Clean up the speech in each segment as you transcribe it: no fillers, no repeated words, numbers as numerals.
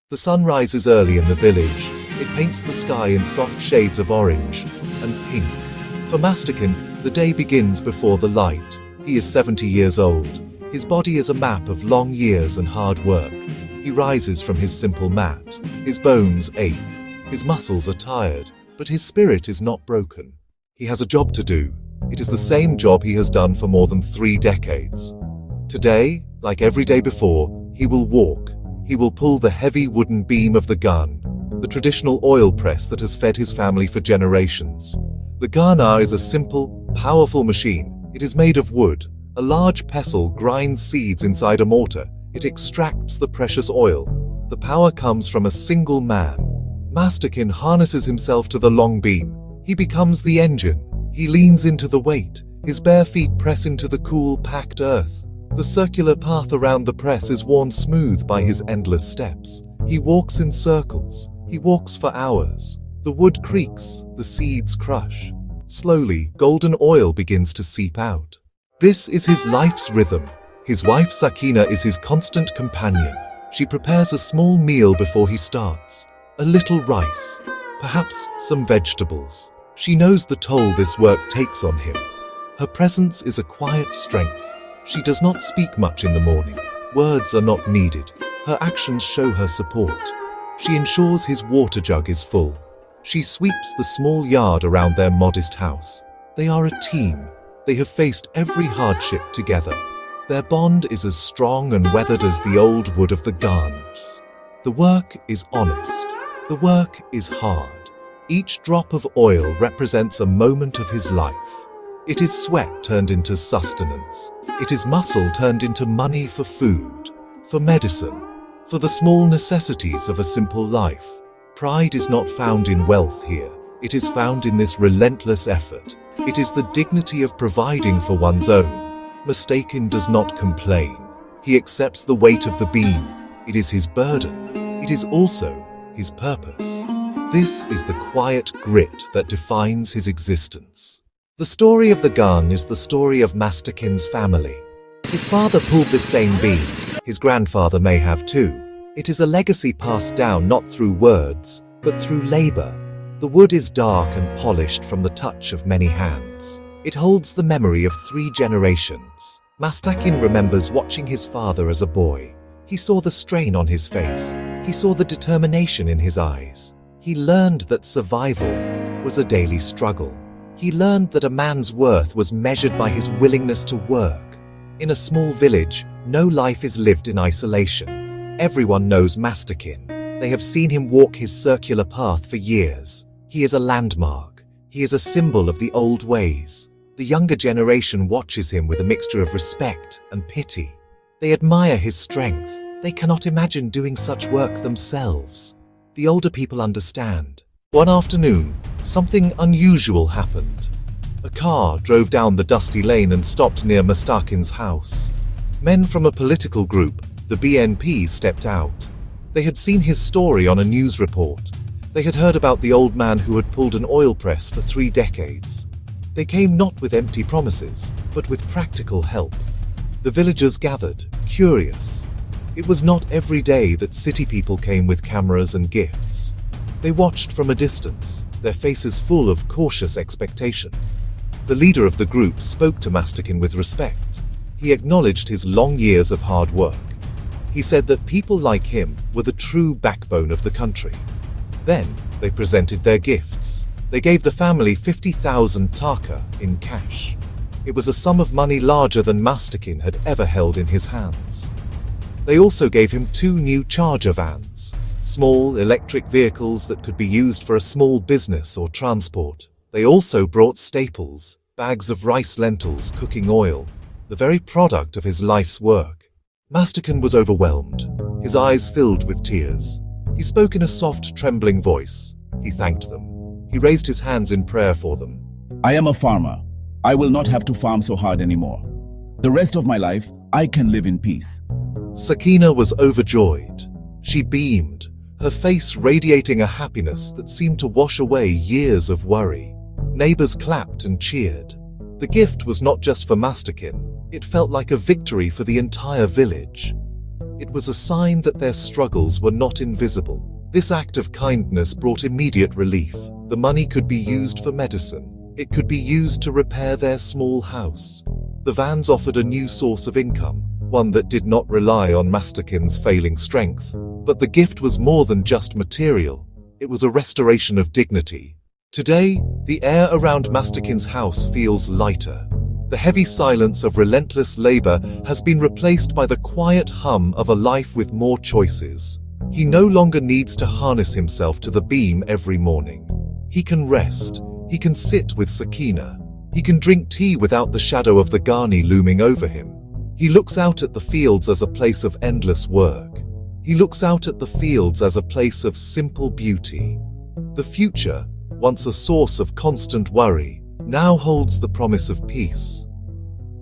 The sun rises early in the village. It paints the sky in soft shades of orange and pink. For Mastikin, the day begins before the light. He is 70 years old. His body is a map of long years and hard work. He rises from his simple mat. His bones ache. His muscles are tired, but his spirit is not broken. He has a job to do. It is the same job he has done for more than 3 decades. Today, like every day before, he will walk. He will pull the heavy wooden beam of the gun, the traditional oil press that has fed his family for generations. The gunner is a simple, powerful machine. It is made of wood. A large pestle grinds seeds inside a mortar. It extracts the precious oil. The power comes from a single man. Mastikin harnesses himself to the long beam. He becomes the engine. He leans into the weight. His bare feet press into the cool, packed earth. The circular path around the press is worn smooth by his endless steps. He walks in circles. He walks for hours. The wood creaks. The seeds crush. Slowly, golden oil begins to seep out. This is his life's rhythm. His wife Sakina is his constant companion. She prepares a small meal before he starts. A little rice, perhaps some vegetables. She knows the toll this work takes on him. Her presence is a quiet strength. She does not speak much in the morning. Words are not needed. Her actions show her support. She ensures his water jug is full. She sweeps the small yard around their modest house. They are a team. They have faced every hardship together. Their bond is as strong and weathered as the old wood of the gardens. The work is honest. The work is hard. Each drop of oil represents a moment of his life. It is sweat turned into sustenance. It is muscle turned into money for food, for medicine, for the small necessities of a simple life. Pride is not found in wealth here. It is found in this relentless effort. It is the dignity of providing for one's own. Mastikin does not complain. He accepts the weight of the beam. It is his burden. It is also his purpose. This is the quiet grit that defines his existence. The story of the gun is the story of Mastikin's family. His father pulled this same beam. His grandfather may have too. It is a legacy passed down not through words, but through labor. The wood is dark and polished from the touch of many hands. It holds the memory of 3 generations. Mastikin remembers watching his father as a boy. He saw the strain on his face. He saw the determination in his eyes. He learned that survival was a daily struggle. He learned that a man's worth was measured by his willingness to work. In a small village, no life is lived in isolation. Everyone knows Mastikin. They have seen him walk his circular path for years. He is a landmark. He is a symbol of the old ways. The younger generation watches him with a mixture of respect and pity. They admire his strength. They cannot imagine doing such work themselves. The older people understand. One afternoon, something unusual happened. A car drove down the dusty lane and stopped near Mastikin's house. Men from a political group, the BNP, stepped out. They had seen his story on a news report. They had heard about the old man who had pulled an oil press for 3 decades. They came not with empty promises, but with practical help. The villagers gathered, curious. It was not every day that city people came with cameras and gifts. They watched from a distance, their faces full of cautious expectation. The leader of the group spoke to Mastikin with respect. He acknowledged his long years of hard work. He said that people like him were the true backbone of the country. Then, they presented their gifts. They gave the family 50,000 taka in cash. It was a sum of money larger than Mastikin had ever held in his hands. They also gave him 2 new charger vans, small electric vehicles that could be used for a small business or transport. They also brought staples, bags of rice, lentils, cooking oil, the very product of his life's work. Mastikin was overwhelmed. His eyes filled with tears. He spoke in a soft, trembling voice. He thanked them. He raised his hands in prayer for them. I am a farmer. I will not have to farm so hard anymore. The rest of my life, I can live in peace. Sakina was overjoyed. She beamed, her face radiating a happiness that seemed to wash away years of worry. Neighbors clapped and cheered. The gift was not just for Mastikin. It felt like a victory for the entire village. It was a sign that their struggles were not invisible. This act of kindness brought immediate relief. The money could be used for medicine. It could be used to repair their small house. The vans offered a new source of income, one that did not rely on Masterkin's failing strength. But the gift was more than just material. It was a restoration of dignity. Today, the air around Masterkin's house feels lighter. The heavy silence of relentless labor has been replaced by the quiet hum of a life with more choices. He no longer needs to harness himself to the beam every morning. He can rest. He can sit with Sakina. He can drink tea without the shadow of the Ghani looming over him. He looks out at the fields as a place of endless work. He looks out at the fields as a place of simple beauty. The future, once a source of constant worry, now holds the promise of peace.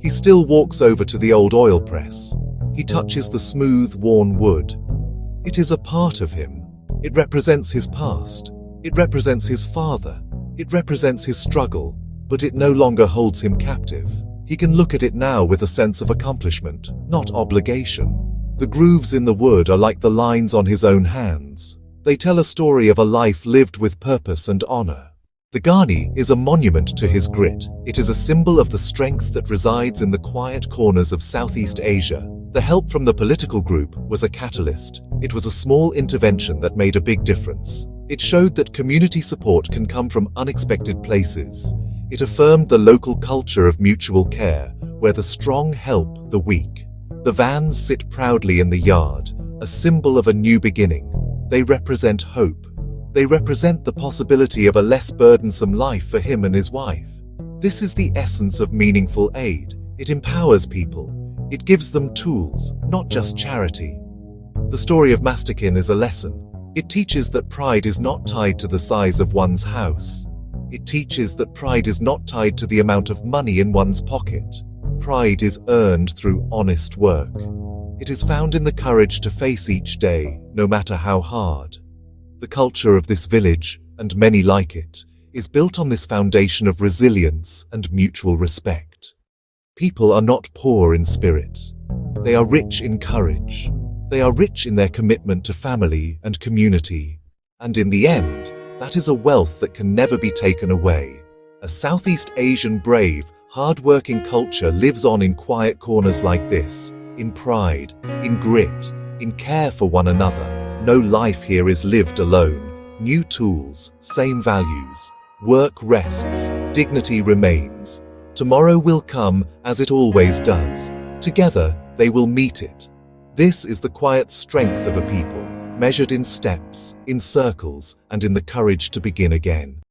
He still walks over to the old oil press. He touches the smooth, worn wood. It is a part of him. It represents his past. It represents his father. It represents his struggle, but it no longer holds him captive. He can look at it now with a sense of accomplishment, not obligation. The grooves in the wood are like the lines on his own hands. They tell a story of a life lived with purpose and honor. The Ghani is a monument to his grit. It is a symbol of the strength that resides in the quiet corners of Southeast Asia. The help from the political group was a catalyst. It was a small intervention that made a big difference. It showed that community support can come from unexpected places. It affirmed the local culture of mutual care, where the strong help the weak. The vans sit proudly in the yard, a symbol of a new beginning. They represent hope. They represent the possibility of a less burdensome life for him and his wife. This is the essence of meaningful aid. It empowers people. It gives them tools, not just charity. The story of Masterkin is a lesson. It teaches that pride is not tied to the size of one's house. It teaches that pride is not tied to the amount of money in one's pocket. Pride is earned through honest work. It is found in the courage to face each day, no matter how hard. The culture of this village, and many like it, is built on this foundation of resilience and mutual respect. People are not poor in spirit. They are rich in courage. They are rich in their commitment to family and community. And in the end, that is a wealth that can never be taken away. A Southeast Asian brave, hard-working culture lives on in quiet corners like this, in pride, in grit, in care for one another. No life here is lived alone. New tools, same values. Work rests, dignity remains. Tomorrow will come as it always does. Together, they will meet it. This is the quiet strength of a people, measured in steps, in circles, and in the courage to begin again.